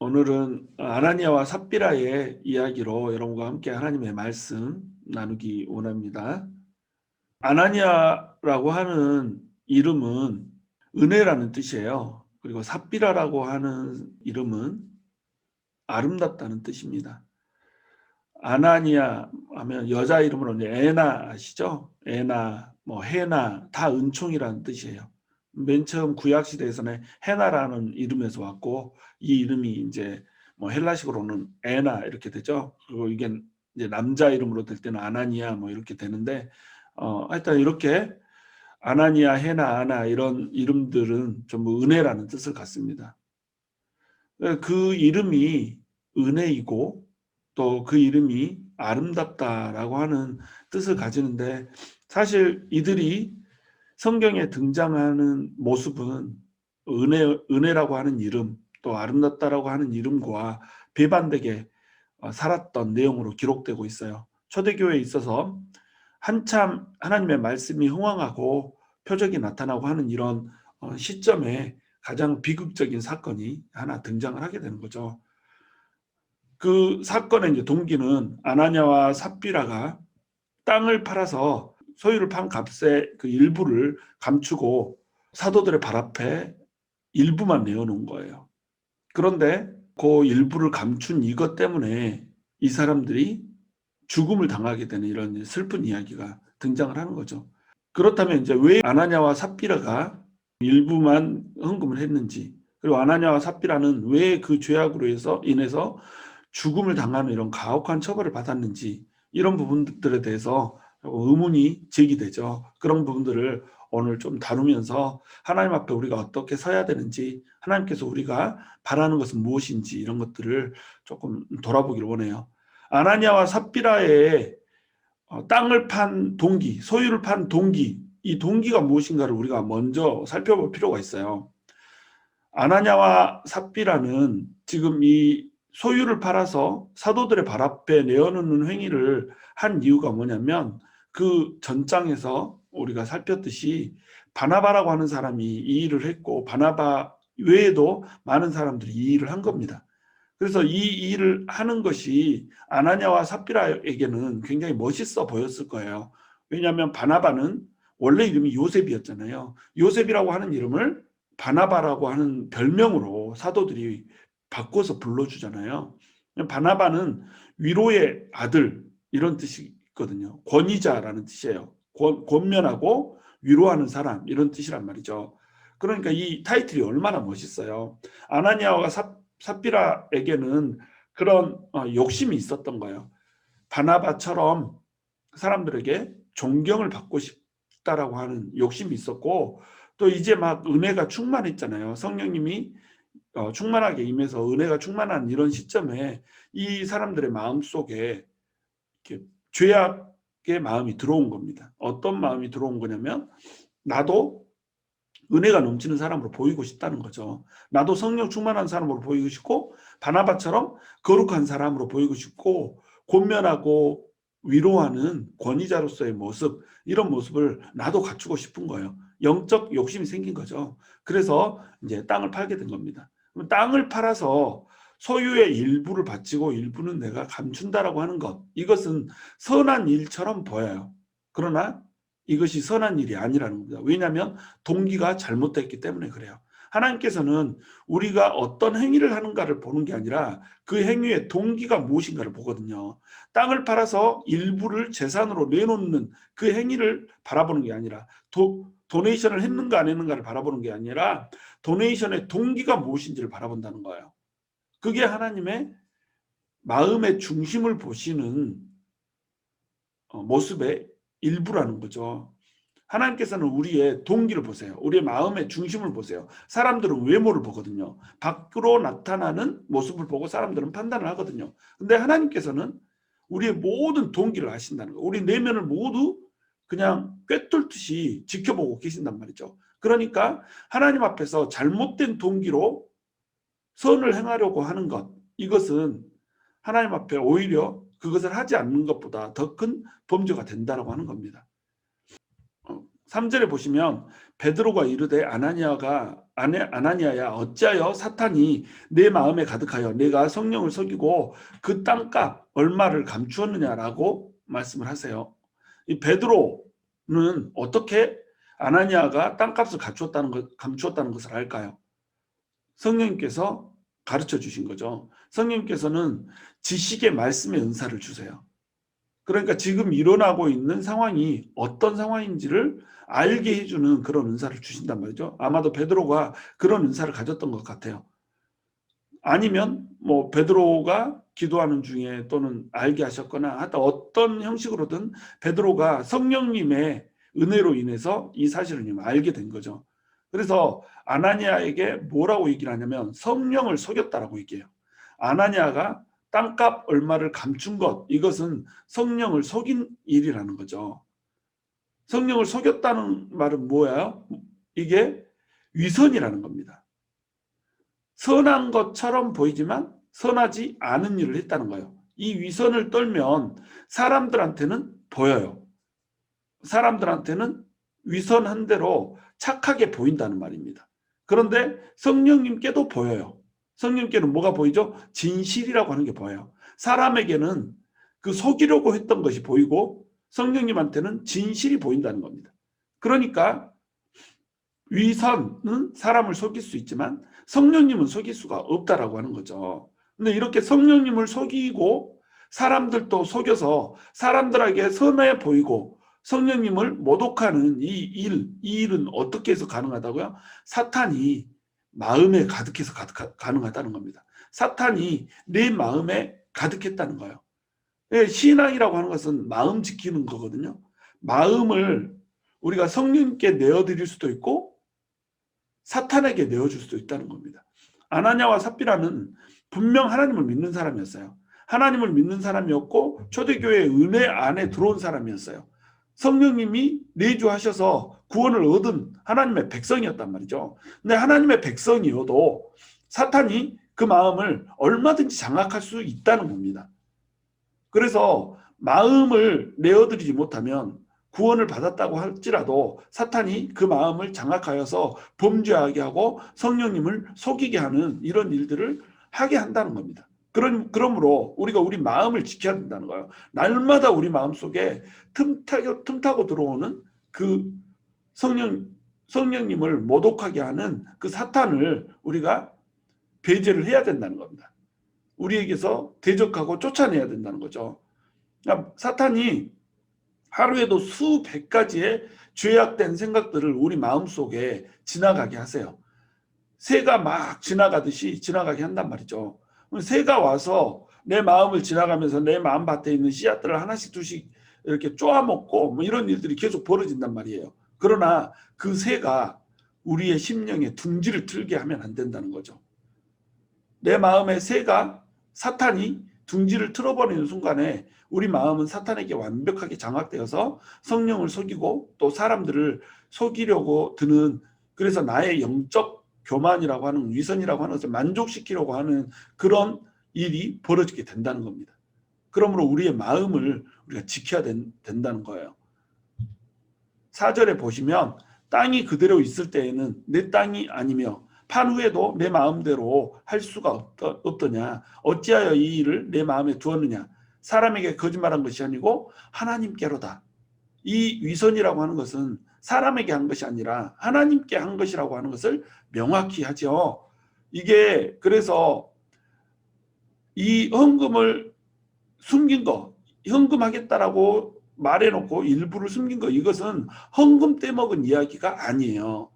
오늘은 아나니아와 삽비라의 이야기로 여러분과 함께 하나님의 말씀 나누기 원합니다. 아나니아라고 하는 이름은 은혜라는 뜻이에요. 그리고 삽비라라고 하는 이름은 아름답다는 뜻입니다. 아나니아 하면 여자 이름으로 이제 에나 아시죠? 에나, 헤나 다 은총이라는 뜻이에요. 맨 처음 구약 시대에서는 헤나라는 이름에서 왔고 이 이름이 이제 헬라식으로는 에나 이렇게 되죠. 그리고 이게 이제 남자 이름으로 될 때는 아나니아 이렇게 되는데 하여튼 이렇게 아나니아, 헤나, 아나 이런 이름들은 전부 은혜라는 뜻을 갖습니다. 그 이름이 은혜이고 또 그 이름이 아름답다라고 하는 뜻을 가지는데 사실 이들이 성경에 등장하는 모습은 은혜라고 하는 이름 또 아름답다라고 하는 이름과 배반되게 살았던 내용으로 기록되고 있어요. 초대교회에 있어서 한참 하나님의 말씀이 흥황하고 표적이 나타나고 하는 이런 시점에 가장 비극적인 사건이 하나 등장을 하게 되는 거죠. 그 사건의 이제 동기는 아나니아와 삽비라가 땅을 팔아서 소유를 판 값의 그 일부를 감추고 사도들의 발 앞에 일부만 내어놓은 거예요. 그런데 그 일부를 감춘 이것 때문에 이 사람들이 죽음을 당하게 되는 이런 슬픈 이야기가 등장을 하는 거죠. 그렇다면 이제 왜 아나니아와 삽비라가 일부만 헌금을 했는지, 그리고 아나니아와 삽비라는 왜 그 죄악으로 인해서 죽음을 당하는 이런 가혹한 처벌을 받았는지 이런 부분들에 대해서 의문이 제기되죠. 그런 부분들을 오늘 좀 다루면서 하나님 앞에 우리가 어떻게 서야 되는지, 하나님께서 우리가 바라는 것은 무엇인지 이런 것들을 조금 돌아보기를 원해요. 아나니아와 삽비라의 땅을 판 동기, 소유를 판 동기, 이 동기가 무엇인가를 우리가 먼저 살펴볼 필요가 있어요. 아나니아와 삽비라는 지금 이 소유를 팔아서 사도들의 발 앞에 내어놓는 행위를 한 이유가 뭐냐면 그 전장에서 우리가 살폈듯이 바나바라고 하는 사람이 이 일을 했고 바나바 외에도 많은 사람들이 이 일을 한 겁니다. 그래서 이 일을 하는 것이 아나니아와 삽비라에게는 굉장히 멋있어 보였을 거예요. 왜냐하면 바나바는 원래 이름이 요셉이었잖아요. 요셉이라고 하는 이름을 바나바라고 하는 별명으로 사도들이 바꿔서 불러주잖아요. 바나바는 위로의 아들 이런 뜻이 있거든요. 권위자라는 뜻이에요. 권면하고 위로하는 사람 이런 뜻이란 말이죠. 그러니까 이 타이틀이 얼마나 멋있어요. 아나니아와 삽비라에게는 그런 욕심이 있었던 거예요. 바나바처럼 사람들에게 존경을 받고 싶다라고 하는 욕심이 있었고 또 이제 막 은혜가 충만했잖아요. 성령님이 충만하게 임해서 은혜가 충만한 이런 시점에 이 사람들의 마음속에 이렇게 죄악의 마음이 들어온 겁니다. 어떤 마음이 들어온 거냐면 나도 은혜가 넘치는 사람으로 보이고 싶다는 거죠. 나도 성령 충만한 사람으로 보이고 싶고 바나바처럼 거룩한 사람으로 보이고 싶고 권면하고 위로하는 권위자로서의 모습 이런 모습을 나도 갖추고 싶은 거예요. 영적 욕심이 생긴 거죠. 그래서 이제 땅을 팔게 된 겁니다. 그럼 땅을 팔아서 소유의 일부를 바치고 일부는 내가 감춘다라고 하는 것 이것은 선한 일처럼 보여요. 그러나 이것이 선한 일이 아니라는 겁니다. 왜냐하면 동기가 잘못됐기 때문에 그래요. 하나님께서는 우리가 어떤 행위를 하는가를 보는 게 아니라 그 행위의 동기가 무엇인가를 보거든요. 땅을 팔아서 일부를 재산으로 내놓는 그 행위를 바라보는 게 아니라 도네이션을 했는가 안 했는가를 바라보는 게 아니라 도네이션의 동기가 무엇인지를 바라본다는 거예요. 그게 하나님의 마음의 중심을 보시는 모습의 일부라는 거죠. 하나님께서는 우리의 동기를 보세요. 우리의 마음의 중심을 보세요. 사람들은 외모를 보거든요. 밖으로 나타나는 모습을 보고 사람들은 판단을 하거든요. 근데 하나님께서는 우리의 모든 동기를 아신다는 거예요. 우리 내면을 모두 그냥 꿰뚫듯이 지켜보고 계신단 말이죠. 그러니까 하나님 앞에서 잘못된 동기로 선을 행하려고 하는 것, 이것은 하나님 앞에 오히려 그것을 하지 않는 것보다 더 큰 범죄가 된다라고 하는 겁니다. 3절에 보시면 베드로가 이르되 아나니아야 어찌하여 사탄이 내 마음에 가득하여 내가 성령을 속이고 그 땅값 얼마를 감추었느냐라고 말씀을 하세요. 이 베드로는 어떻게 아나니아가 땅값을 감추었다는 것을 알까요? 성령님께서 가르쳐 주신 거죠. 성령님께서는 지식의 말씀의 은사를 주세요. 그러니까 지금 일어나고 있는 상황이 어떤 상황인지를 알게 해주는 그런 은사를 주신단 말이죠. 아마도 베드로가 그런 은사를 가졌던 것 같아요. 아니면 뭐 베드로가 기도하는 중에 또는 알게 하셨거나 하여튼 어떤 형식으로든 베드로가 성령님의 은혜로 인해서 이 사실을 알게 된 거죠. 그래서 아나니아에게 뭐라고 얘기를 하냐면 성령을 속였다라고 얘기해요. 아나니아가 땅값 얼마를 감춘 것, 이것은 성령을 속인 일이라는 거죠. 성령을 속였다는 말은 뭐예요? 이게 위선이라는 겁니다. 선한 것처럼 보이지만 선하지 않은 일을 했다는 거예요. 이 위선을 떨면 사람들한테는 보여요. 사람들한테는 위선한 대로 착하게 보인다는 말입니다. 그런데 성령님께도 보여요. 성령님께는 뭐가 보이죠? 진실이라고 하는 게 보여요. 사람에게는 그 속이려고 했던 것이 보이고 성령님한테는 진실이 보인다는 겁니다. 그러니까 위선은 사람을 속일 수 있지만 성령님은 속일 수가 없다라고 하는 거죠. 근데 이렇게 성령님을 속이고 사람들도 속여서 사람들에게 선해 보이고 성령님을 모독하는 이 일은 어떻게 해서 가능하다고요? 사탄이 마음에 가득해서 가능하다는 겁니다. 사탄이 내 마음에 가득했다는 거예요. 신앙이라고 하는 것은 마음 지키는 거거든요. 마음을 우리가 성령님께 내어드릴 수도 있고 사탄에게 내어줄 수도 있다는 겁니다. 아나니아와 삽비라는 분명 하나님을 믿는 사람이었어요. 하나님을 믿는 사람이었고 초대교회의 은혜 안에 들어온 사람이었어요. 성령님이 내주하셔서 구원을 얻은 하나님의 백성이었단 말이죠. 근데 하나님의 백성이어도 사탄이 그 마음을 얼마든지 장악할 수 있다는 겁니다. 그래서 마음을 내어드리지 못하면 구원을 받았다고 할지라도 사탄이 그 마음을 장악하여서 범죄하게 하고 성령님을 속이게 하는 이런 일들을 하게 한다는 겁니다. 그러므로 우리가 우리 마음을 지켜야 된다는 거예요. 날마다 우리 마음속에 틈타고 들어오는 그 성령님을 모독하게 하는 그 사탄을 우리가 배제를 해야 된다는 겁니다. 우리에게서 대적하고 쫓아내야 된다는 거죠. 그러니까 사탄이 하루에도 수백 가지의 죄악된 생각들을 우리 마음속에 지나가게 하세요. 새가 막 지나가듯이 지나가게 한단 말이죠. 새가 와서 내 마음을 지나가면서 내 마음밭에 있는 씨앗들을 하나씩 두씩 이렇게 쪼아먹고 뭐 이런 일들이 계속 벌어진단 말이에요. 그러나 그 새가 우리의 심령에 둥지를 틀게 하면 안 된다는 거죠. 내 마음의 새가 사탄이 둥지를 틀어버리는 순간에 우리 마음은 사탄에게 완벽하게 장악되어서 성령을 속이고 또 사람들을 속이려고 드는, 그래서 나의 영적 교만이라고 하는 위선이라고 하는 것을 만족시키려고 하는 그런 일이 벌어지게 된다는 겁니다. 그러므로 우리의 마음을 우리가 지켜야 된다는 거예요. 4절에 보시면 땅이 그대로 있을 때에는 내 땅이 아니며 판 후에도 내 마음대로 할 수가 없더냐. 어찌하여 이 일을 내 마음에 두었느냐. 사람에게 거짓말한 것이 아니고 하나님께로다. 이 위선이라고 하는 것은 사람에게 한 것이 아니라 하나님께 한 것이라고 하는 것을 명확히 하죠. 이게 그래서 이 헌금을 숨긴 거, 헌금하겠다라고 말해놓고 일부를 숨긴 거, 이것은 헌금 떼먹은 이야기가 아니에요.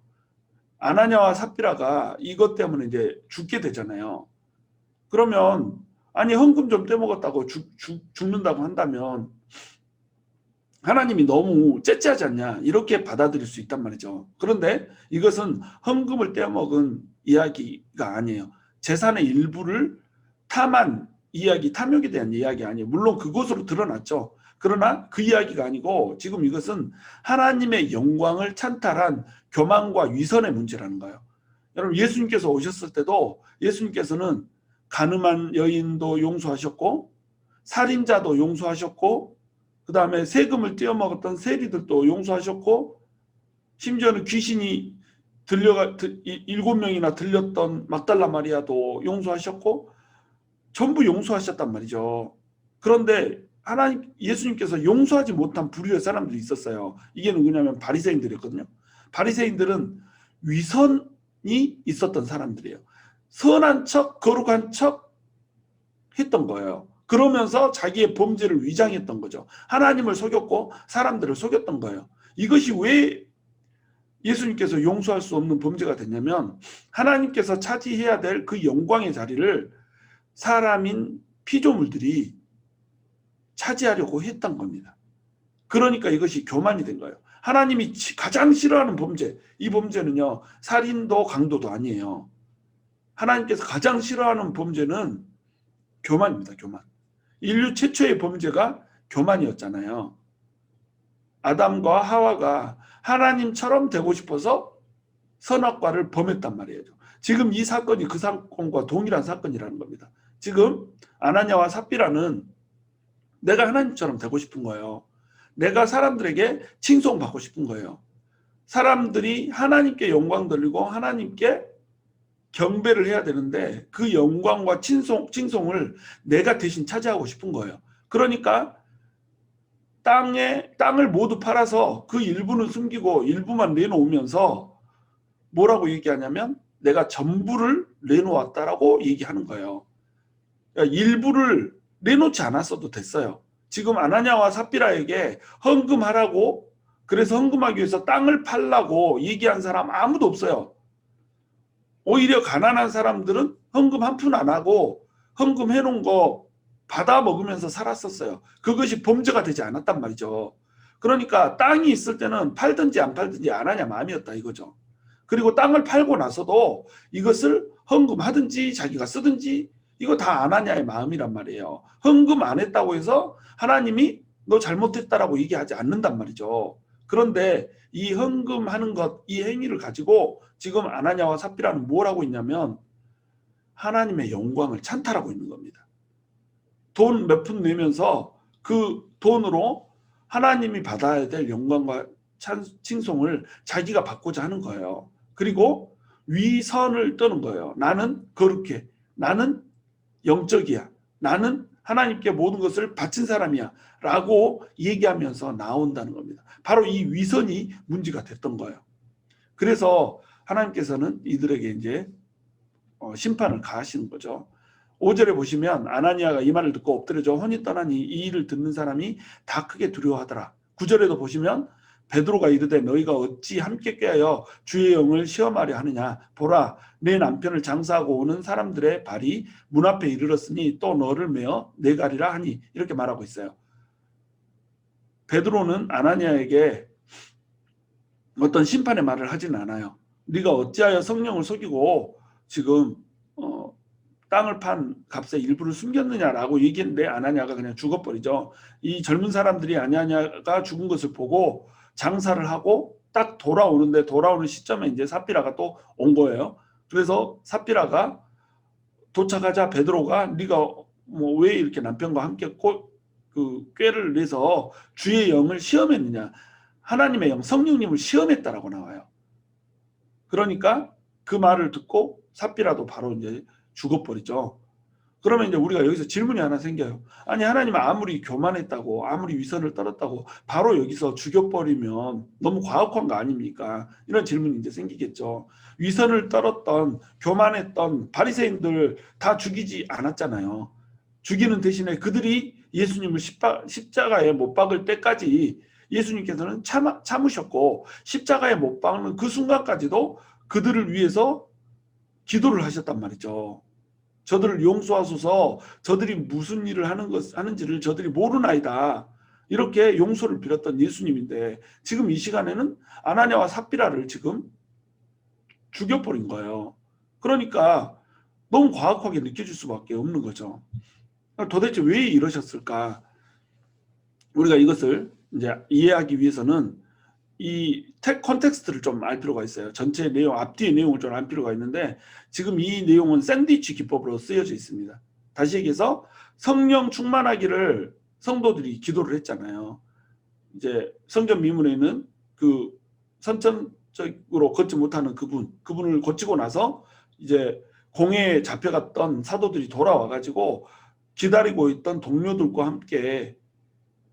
아나니아와 삽비라가 이것 때문에 이제 죽게 되잖아요. 그러면 아니 헌금 좀 떼먹었다고 죽는다고 한다면 하나님이 너무 째째하지 않냐 이렇게 받아들일 수 있단 말이죠. 그런데 이것은 헌금을 떼먹은 이야기가 아니에요. 재산의 일부를 탐한 이야기, 탐욕에 대한 이야기 아니에요. 물론 그것으로 드러났죠. 그러나 그 이야기가 아니고 지금 이것은 하나님의 영광을 찬탈한 교만과 위선의 문제라는 거예요. 여러분 예수님께서 오셨을 때도 예수님께서는 간음한 여인도 용서하셨고 살인자도 용서하셨고 그 다음에 세금을 떼어먹었던 세리들도 용서하셨고 심지어는 귀신이 7명이나 들렸던 막달라 마리아도 용서하셨고 전부 용서하셨단 말이죠. 그런데 예수님께서 용서하지 못한 부류의 사람들이 있었어요. 이게 누구냐면 바리새인들이었거든요. 바리새인들은 위선이 있었던 사람들이에요. 선한 척, 거룩한 척 했던 거예요. 그러면서 자기의 범죄를 위장했던 거죠. 하나님을 속였고 사람들을 속였던 거예요. 이것이 왜 예수님께서 용서할 수 없는 범죄가 됐냐면 하나님께서 차지해야 될 그 영광의 자리를 사람인 피조물들이 차지하려고 했던 겁니다. 그러니까 이것이 교만이 된 거예요. 하나님이 가장 싫어하는 범죄, 이 범죄는요, 살인도 강도도 아니에요. 하나님께서 가장 싫어하는 범죄는 교만입니다. 교만. 인류 최초의 범죄가 교만이었잖아요. 아담과 하와가 하나님처럼 되고 싶어서 선악과를 범했단 말이에요. 지금 이 사건이 그 사건과 동일한 사건이라는 겁니다. 지금 아나니아와 삽비라는 내가 하나님처럼 되고 싶은 거예요. 내가 사람들에게 칭송받고 싶은 거예요. 사람들이 하나님께 영광 돌리고 하나님께 경배를 해야 되는데 그 영광과 칭송을 내가 대신 차지하고 싶은 거예요. 그러니까 땅을 모두 팔아서 그 일부는 숨기고 일부만 내놓으면서 뭐라고 얘기하냐면 내가 전부를 내놓았다라고 얘기하는 거예요. 그러니까 일부를 내놓지 않았어도 됐어요. 지금 아나니아와 삽비라에게 헌금하라고, 그래서 헌금하기 위해서 땅을 팔라고 얘기한 사람 아무도 없어요. 오히려 가난한 사람들은 헌금 한 푼 안 하고 헌금해 놓은 거 받아 먹으면서 살았었어요. 그것이 범죄가 되지 않았단 말이죠. 그러니까 땅이 있을 때는 팔든지 안 팔든지 아나니아 마음이었다 이거죠. 그리고 땅을 팔고 나서도 이것을 헌금하든지 자기가 쓰든지 이거 다 아나니아의 마음이란 말이에요. 헌금 안 했다고 해서 하나님이 너 잘못했다라고 얘기하지 않는단 말이죠. 그런데 이 헌금하는 것, 이 행위를 가지고 지금 아나니아와 삽비라는 뭘 하고 있냐면 하나님의 영광을 찬탈하고 있는 겁니다. 돈 몇 푼 내면서 그 돈으로 하나님이 받아야 될 영광과 칭송을 자기가 받고자 하는 거예요. 그리고 위선을 떠는 거예요. 나는 거룩해. 나는 영적이야. 나는 하나님께 모든 것을 바친 사람이야. 라고 얘기하면서 나온다는 겁니다. 바로 이 위선이 문제가 됐던 거예요. 그래서 하나님께서는 이들에게 이제 심판을 가하시는 거죠. 5절에 보시면 아나니아가 이 말을 듣고 엎드려져 혼이 떠나니 이 일을 듣는 사람이 다 크게 두려워하더라. 9절에도 보시면 베드로가 이르되 너희가 어찌 함께 꾀하여 주의 영을 시험하려 하느냐. 보라 내 남편을 장사하고 오는 사람들의 발이 문 앞에 이르렀으니 또 너를 메어 내가리라 하니 이렇게 말하고 있어요. 베드로는 아나니아에게 어떤 심판의 말을 하진 않아요. 네가 어찌하여 성령을 속이고 지금 땅을 판 값의 일부를 숨겼느냐라고 얘기했는데 아나니아가 그냥 죽어버리죠. 이 젊은 사람들이 아나니아가 죽은 것을 보고 장사를 하고 딱 돌아오는 시점에 이제 삽비라가 또 온 거예요. 그래서 삽비라가 도착하자 베드로가 네가 뭐 왜 이렇게 남편과 함께 그 꾀를 내서 주의 영을 시험했느냐. 하나님의 영 성령님을 시험했다라고 나와요. 그러니까 그 말을 듣고 삽비라도 바로 이제 죽어버리죠. 그러면 이제 우리가 여기서 질문이 하나 생겨요. 아니 하나님 아무리 교만했다고 아무리 위선을 떨었다고 바로 여기서 죽여버리면 너무 과학한 거 아닙니까? 이런 질문이 이제 생기겠죠. 위선을 떨었던 교만했던 바리새인들 다 죽이지 않았잖아요. 죽이는 대신에 그들이 예수님을 십자가에 못 박을 때까지 예수님께서는 참으셨고 십자가에 못 박는 그 순간까지도 그들을 위해서 기도를 하셨단 말이죠. 저들을 용서하소서. 저들이 무슨 일을 하는지를 저들이 모르나이다. 이렇게 용서를 빌었던 예수님인데 지금 이 시간에는 아나니아와 삽비라를 지금 죽여버린 거예요. 그러니까 너무 과학하게 느껴질 수밖에 없는 거죠. 도대체 왜 이러셨을까? 우리가 이것을 이제 이해하기 위해서는 이 컨텍스트를 좀 알 필요가 있어요. 전체 내용, 앞뒤의 내용을 좀 알 필요가 있는데 지금 이 내용은 샌드위치 기법으로 쓰여져 있습니다. 다시 얘기해서 성령 충만하기를 성도들이 기도를 했잖아요. 이제 성전 미문에는 그 선천적으로 걷지 못하는 그분을 고치고 나서 이제 공회에 잡혀갔던 사도들이 돌아와 가지고 기다리고 있던 동료들과 함께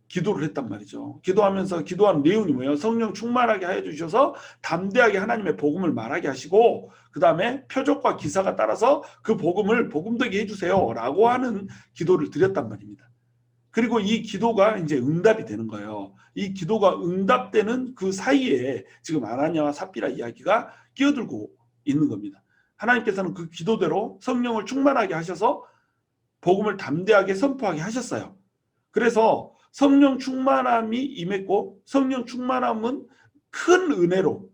기도를 했단 말이죠. 기도하면서 기도한 내용이 뭐예요? 성령 충만하게 하여 주셔서 담대하게 하나님의 복음을 말하게 하시고 그 다음에 표적과 기사가 따라서 그 복음을 복음되게 해주세요 라고 하는 기도를 드렸단 말입니다. 그리고 이 기도가 이제 응답이 되는 거예요. 이 기도가 응답되는 그 사이에 지금 아나니아와 삽비라 이야기가 끼어들고 있는 겁니다. 하나님께서는 그 기도대로 성령을 충만하게 하셔서 복음을 담대하게 선포하게 하셨어요. 그래서 성령 충만함이 임했고 성령 충만함은 큰 은혜로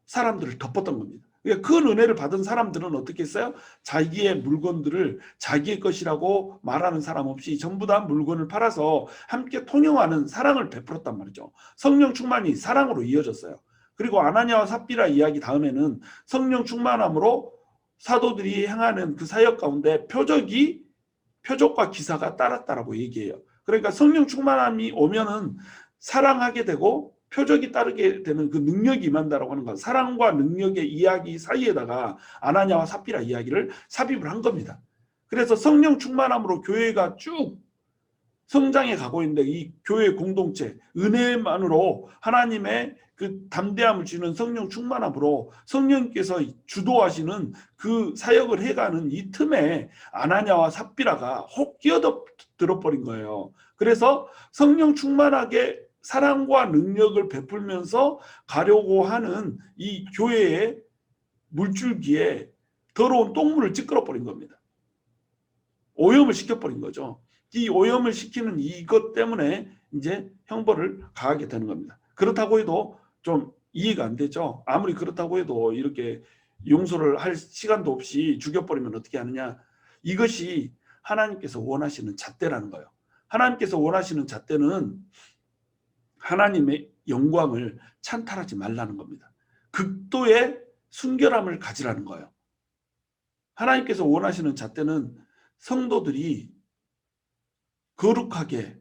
사람들을 덮었던 겁니다. 그러니까 큰 은혜를 받은 사람들은 어떻게 했어요? 자기의 물건들을 자기의 것이라고 말하는 사람 없이 전부 다 물건을 팔아서 함께 통용하는 사랑을 베풀었단 말이죠. 성령 충만이 사랑으로 이어졌어요. 그리고 아나니아와 삽비라 이야기 다음에는 성령 충만함으로 사도들이 행하는 그 사역 가운데 표적과 기사가 따랐다라고 얘기해요. 그러니까 성령 충만함이 오면은 사랑하게 되고 표적이 따르게 되는 그 능력이 임한다라고 하는 것. 사랑과 능력의 이야기 사이에다가 아나니아와 삽비라 이야기를 삽입을 한 겁니다. 그래서 성령 충만함으로 교회가 쭉 성장해 가고 있는데 이 교회 공동체 은혜만으로 하나님의 그 담대함을 주는 성령 충만함으로 성령께서 주도하시는 그 사역을 해가는 이 틈에 아나니아와 삽비라가 혹 끼어들어버린 거예요. 그래서 성령 충만하게 사랑과 능력을 베풀면서 가려고 하는 이 교회의 물줄기에 더러운 똥물을 찌끄러버린 겁니다. 오염을 시켜버린 거죠. 이 오염을 시키는 이것 때문에 이제 형벌을 가하게 되는 겁니다. 그렇다고 해도 좀 이해가 안 되죠. 아무리 그렇다고 해도 이렇게 용서를 할 시간도 없이 죽여버리면 어떻게 하느냐. 이것이 하나님께서 원하시는 잣대라는 거예요. 하나님께서 원하시는 잣대는 하나님의 영광을 찬탈하지 말라는 겁니다. 극도의 순결함을 가지라는 거예요. 하나님께서 원하시는 잣대는 성도들이 거룩하게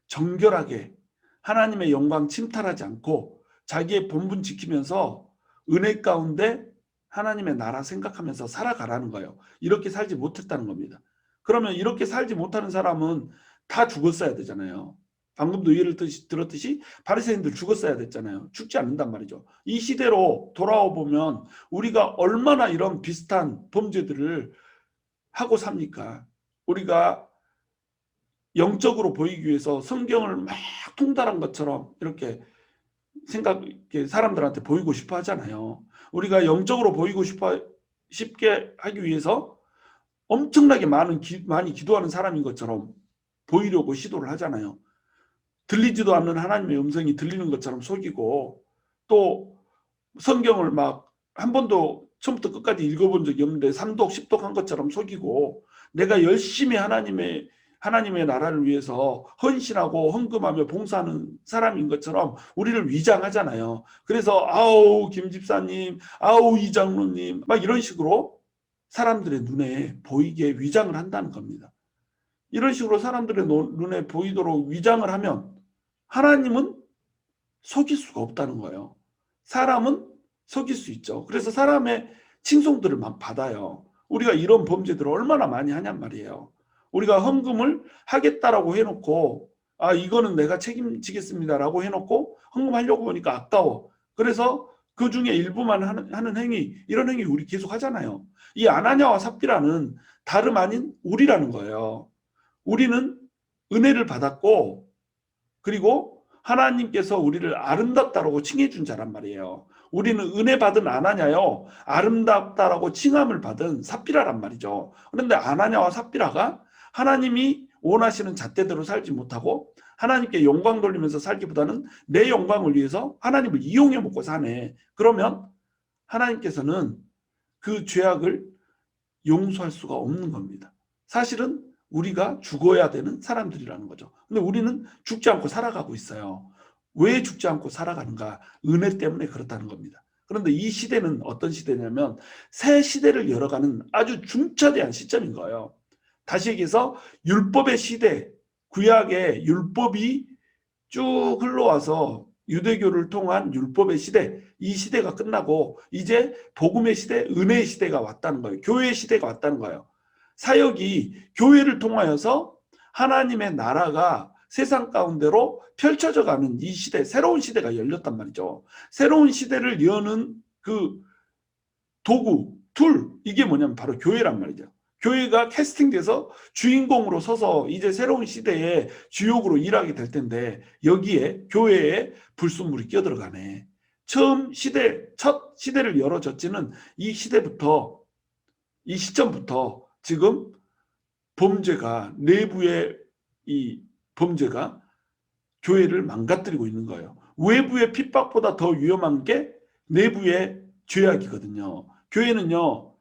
정결하게 하나님의 영광 침탈하지 않고 자기의 본분 지키면서 은혜 가운데 하나님의 나라 생각하면서 살아가라는 거예요. 이렇게 살지 못했다는 겁니다. 그러면 이렇게 살지 못하는 사람은 다 죽었어야 되잖아요. 방금도 예를 들었듯이 바리새인들 죽었어야 됐잖아요. 죽지 않는단 말이죠. 이 시대로 돌아와 보면 우리가 얼마나 이런 비슷한 범죄들을 하고 삽니까? 우리가 영적으로 보이기 위해서 성경을 막 통달한 것처럼 이렇게 사람들한테 보이고 싶어 하잖아요. 우리가 영적으로 보이고 싶게 하기 위해서 엄청나게 많이 기도하는 사람인 것처럼 보이려고 시도를 하잖아요. 들리지도 않는 하나님의 음성이 들리는 것처럼 속이고 또 성경을 막 한 번도 처음부터 끝까지 읽어본 적이 없는데 3독 10독 한 것처럼 속이고 내가 열심히 하나님의 나라를 위해서 헌신하고 헌금하며 봉사하는 사람인 것처럼 우리를 위장하잖아요. 그래서 아우 김 집사님, 아우 이 장로님 막 이런 식으로 사람들의 눈에 보이게 위장을 한다는 겁니다. 이런 식으로 사람들의 눈에 보이도록 위장을 하면 하나님은 속일 수가 없다는 거예요. 사람은 속일 수 있죠. 그래서 사람의 칭송들을 막 받아요. 우리가 이런 범죄들을 얼마나 많이 하냔 말이에요. 우리가 헌금을 하겠다라고 해놓고 이거는 내가 책임지겠습니다라고 해놓고 헌금하려고 보니까 아까워. 그래서 그 중에 일부만 하는 행위, 이런 행위 우리 계속 하잖아요. 이 아나니아와 삽비라는 다름 아닌 우리라는 거예요. 우리는 은혜를 받았고 그리고 하나님께서 우리를 아름답다라고 칭해준 자란 말이에요. 우리는 은혜 받은 아나냐요 아름답다라고 칭함을 받은 삽비라란 말이죠. 그런데 아나냐와 삽비라가 하나님이 원하시는 잣대대로 살지 못하고 하나님께 영광 돌리면서 살기보다는 내 영광을 위해서 하나님을 이용해 먹고 사네. 그러면 하나님께서는 그 죄악을 용서할 수가 없는 겁니다. 사실은 우리가 죽어야 되는 사람들이라는 거죠. 근데 우리는 죽지 않고 살아가고 있어요. 왜 죽지 않고 살아가는가? 은혜 때문에 그렇다는 겁니다. 그런데 이 시대는 어떤 시대냐면 새 시대를 열어가는 아주 중차대한 시점인 거예요. 다시 얘기해서 율법의 시대, 구약의 율법이 쭉 흘러와서 유대교를 통한 율법의 시대, 이 시대가 끝나고 이제 복음의 시대, 은혜의 시대가 왔다는 거예요. 교회의 시대가 왔다는 거예요. 사역이 교회를 통하여서 하나님의 나라가 세상 가운데로 펼쳐져 가는 이 시대, 새로운 시대가 열렸단 말이죠. 새로운 시대를 여는 그 도구, 툴, 이게 뭐냐면 바로 교회란 말이죠. 교회가 캐스팅돼서 주인공으로 서서 이제 새로운 시대의 주역으로 일하게 될 텐데 여기에 교회에 불순물이 끼어들어가네. 첫 시대를 열어젖지는 이 시대부터, 이 시점부터 지금 범죄가, 내부의 이 범죄가 교회를 망가뜨리고 있는 거예요. 외부의 핍박보다 더 위험한 게 내부의 죄악이거든요. 교회는요,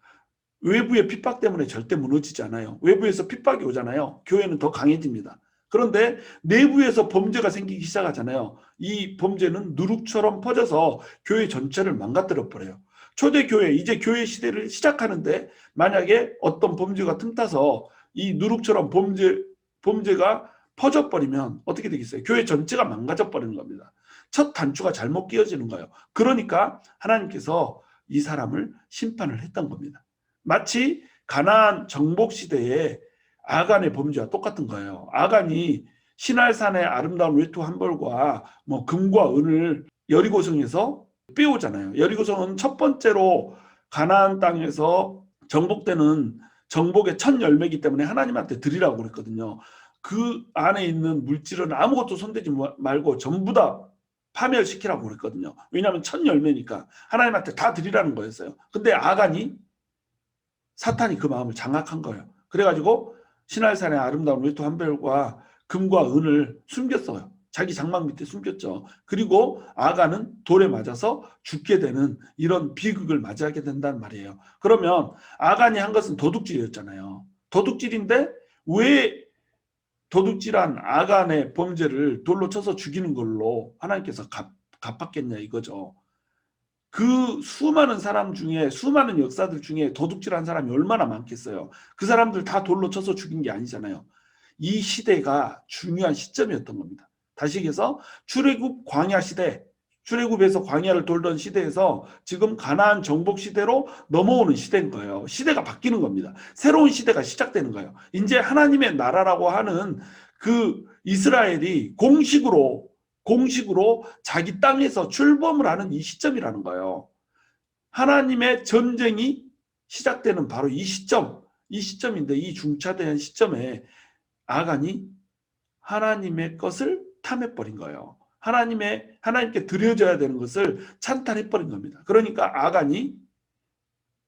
외부의 핍박 때문에 절대 무너지지 않아요. 외부에서 핍박이 오잖아요. 교회는 더 강해집니다. 그런데 내부에서 범죄가 생기기 시작하잖아요. 이 범죄는 누룩처럼 퍼져서 교회 전체를 망가뜨려 버려요. 초대교회, 이제 교회 시대를 시작하는데 만약에 어떤 범죄가 틈타서 이 누룩처럼 범죄가 퍼져버리면 어떻게 되겠어요? 교회 전체가 망가져 버리는 겁니다. 첫 단추가 잘못 끼어지는 거예요. 그러니까 하나님께서 이 사람을 심판을 했던 겁니다. 마치 가나안 정복 시대에 아간의 범죄와 똑같은 거예요. 아간이 시날산의 아름다운 외투 한 벌과 뭐 금과 은을 여리고성에서 빼오잖아요. 여리고성은 첫 번째로 가나안 땅에서 정복되는 정복의 첫 열매이기 때문에 하나님한테 드리라고 그랬거든요. 그 안에 있는 물질은 아무것도 손대지 말고 전부 다 파멸시키라고 그랬거든요. 왜냐하면 첫 열매니까 하나님한테 다 드리라는 거였어요. 근데 아간이, 사탄이 그 마음을 장악한 거예요. 그래가지고 시날산의 아름다운 외투 한 벌과 금과 은을 숨겼어요. 자기 장막 밑에 숨겼죠. 그리고 아간은 돌에 맞아서 죽게 되는 이런 비극을 맞이하게 된단 말이에요. 그러면 아간이 한 것은 도둑질이었잖아요. 도둑질인데 왜 도둑질한 아간의 범죄를 돌로 쳐서 죽이는 걸로 하나님께서 갚았겠냐 이거죠. 그 수많은 사람 중에, 수많은 역사들 중에 도둑질한 사람이 얼마나 많겠어요. 그 사람들 다 돌로 쳐서 죽인 게 아니잖아요. 이 시대가 중요한 시점이었던 겁니다. 다시 얘기해서 출애굽 광야 시대, 출애굽에서 광야를 돌던 시대에서 지금 가나안 정복 시대로 넘어오는 시대인 거예요. 시대가 바뀌는 겁니다. 새로운 시대가 시작되는 거예요. 이제 하나님의 나라라고 하는 그 이스라엘이 공식으로 자기 땅에서 출범을 하는 이 시점이라는 거예요. 하나님의 전쟁이 시작되는 바로 이 시점인데 이 중차대한 시점에 아간이 하나님의 것을 탐해버린 거예요. 하나님께 드려져야 되는 것을 찬탈해버린 겁니다. 그러니까 아간이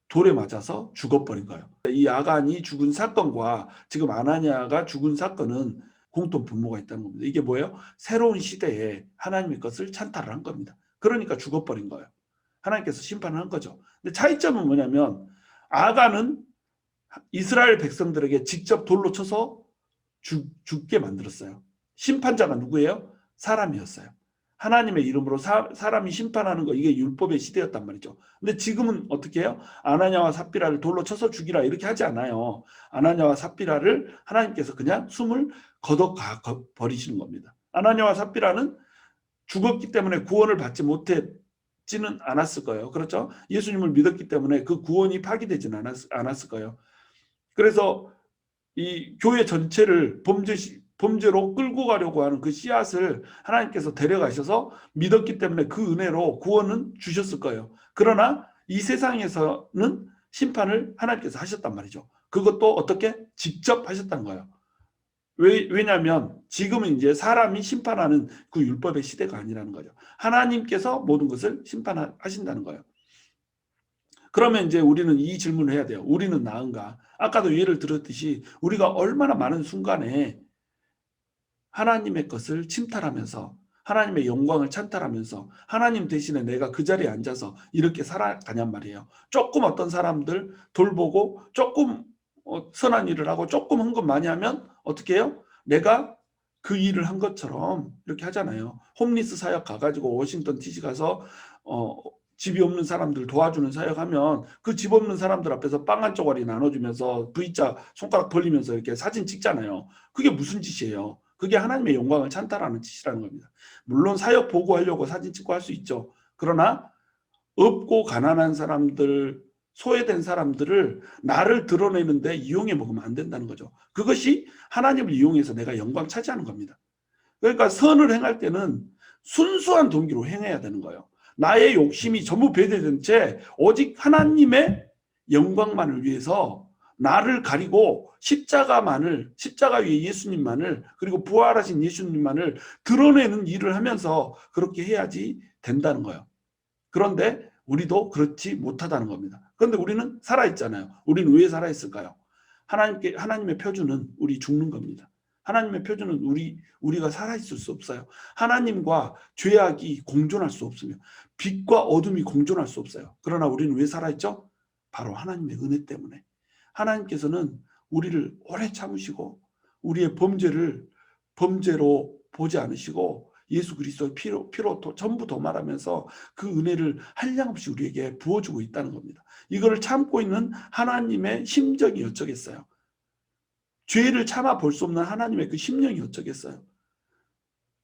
돌에 맞아서 죽어버린 거예요. 이 아간이 죽은 사건과 지금 아나니아가 죽은 사건은 공통 분모가 있다는 겁니다. 이게 뭐예요? 새로운 시대에 하나님의 것을 찬탈을 한 겁니다. 그러니까 죽어버린 거예요. 하나님께서 심판을 한 거죠. 근데 차이점은 뭐냐면 아간은 이스라엘 백성들에게 직접 돌로 쳐서 죽게 만들었어요. 심판자가 누구예요? 사람이었어요. 하나님의 이름으로 사람이 심판하는 거, 이게 율법의 시대였단 말이죠. 근데 지금은 어떻게 해요? 아나니아와 삽비라를 돌로 쳐서 죽이라 이렇게 하지 않아요. 아나니아와 삽비라를 하나님께서 그냥 숨을 거둬가 버리시는 겁니다. 아나니아와 삽비라는 죽었기 때문에 구원을 받지 못했지는 않았을 거예요. 그렇죠? 예수님을 믿었기 때문에 그 구원이 파기되지는 않았을 거예요. 그래서 이 교회 전체를 범죄로 끌고 가려고 하는 그 씨앗을 하나님께서 데려가셔서 믿었기 때문에 그 은혜로 구원은 주셨을 거예요. 그러나 이 세상에서는 심판을 하나님께서 하셨단 말이죠. 그것도 어떻게? 직접 하셨다는 거예요. 왜냐하면 지금은 이제 사람이 심판하는 그 율법의 시대가 아니라는 거죠. 하나님께서 모든 것을 심판하신다는 거예요. 그러면 이제 우리는 이 질문을 해야 돼요. 우리는 나은가? 아까도 예를 들었듯이 우리가 얼마나 많은 순간에 하나님의 것을 침탈하면서 하나님의 영광을 찬탈하면서 하나님 대신에 내가 그 자리에 앉아서 이렇게 살아가냔 말이에요. 조금 어떤 사람들 돌보고 조금 선한 일을 하고 조금 헌금 많이 하면 어떻게 해요? 내가 그 일을 한 것처럼 이렇게 하잖아요. 홈리스 사역 가가지고 워싱턴 DC 가서 집이 없는 사람들 도와주는 사역하면 그 집 없는 사람들 앞에서 빵 한 쪼가리 나눠주면서 V자 손가락 벌리면서 이렇게 사진 찍잖아요. 그게 무슨 짓이에요? 그게 하나님의 영광을 찬탈하는 짓이라는 겁니다. 물론 사역 보고하려고 사진 찍고 할 수 있죠. 그러나 없고 가난한 사람들, 소외된 사람들을 나를 드러내는데 이용해 먹으면 안 된다는 거죠. 그것이 하나님을 이용해서 내가 영광 차지하는 겁니다. 그러니까 선을 행할 때는 순수한 동기로 행해야 되는 거예요. 나의 욕심이 전부 배제된 채 오직 하나님의 영광만을 위해서 나를 가리고 십자가 위에 예수님만을, 그리고 부활하신 예수님만을 드러내는 일을 하면서 그렇게 해야지 된다는 거예요. 그런데 우리도 그렇지 못하다는 겁니다. 그런데 우리는 살아있잖아요. 우리는 왜 살아있을까요? 하나님의 표준은 우리 죽는 겁니다. 하나님의 표준은 우리가 살아있을 수 없어요. 하나님과 죄악이 공존할 수 없으며 빛과 어둠이 공존할 수 없어요. 그러나 우리는 왜 살아있죠? 바로 하나님의 은혜 때문에. 하나님께서는 우리를 오래 참으시고 우리의 범죄를 범죄로 보지 않으시고 예수 그리스도의 피로 전부 도말하면서 그 은혜를 한량없이 우리에게 부어주고 있다는 겁니다. 이거를 참고 있는 하나님의 심정이 어쩌겠어요? 죄를 참아 볼 수 없는 하나님의 그 심령이 어쩌겠어요?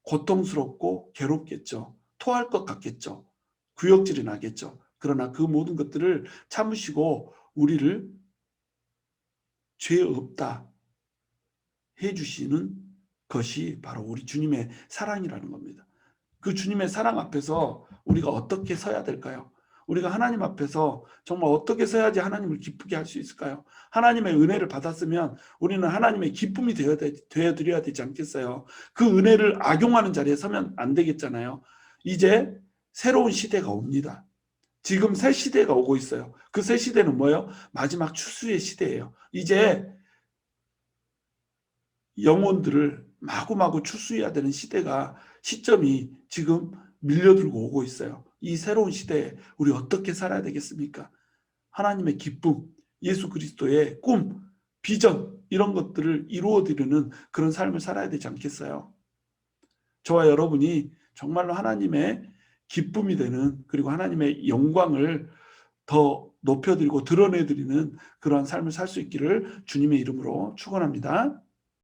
고통스럽고 괴롭겠죠. 토할 것 같겠죠. 구역질이 나겠죠. 그러나 그 모든 것들을 참으시고 우리를 죄 없다 해주시는 것이 바로 우리 주님의 사랑이라는 겁니다. 그 주님의 사랑 앞에서 우리가 어떻게 서야 될까요? 우리가 하나님 앞에서 정말 어떻게 서야지 하나님을 기쁘게 할 수 있을까요? 하나님의 은혜를 받았으면 우리는 하나님의 기쁨이 되어드려야 되지 않겠어요? 그 은혜를 악용하는 자리에 서면 안 되겠잖아요. 이제 새로운 시대가 옵니다. 지금 새 시대가 오고 있어요. 그 새 시대는 뭐예요? 마지막 추수의 시대예요. 이제 영혼들을 마구마구 추수해야 되는 시점이 지금 밀려들고 오고 있어요. 이 새로운 시대에 우리 어떻게 살아야 되겠습니까? 하나님의 기쁨, 예수 그리스도의 꿈, 비전, 이런 것들을 이루어드리는 그런 삶을 살아야 되지 않겠어요? 저와 여러분이 정말로 하나님의 기쁨이 되는, 그리고 하나님의 영광을 더 높여드리고 드러내드리는 그러한 삶을 살 수 있기를 주님의 이름으로 축원합니다.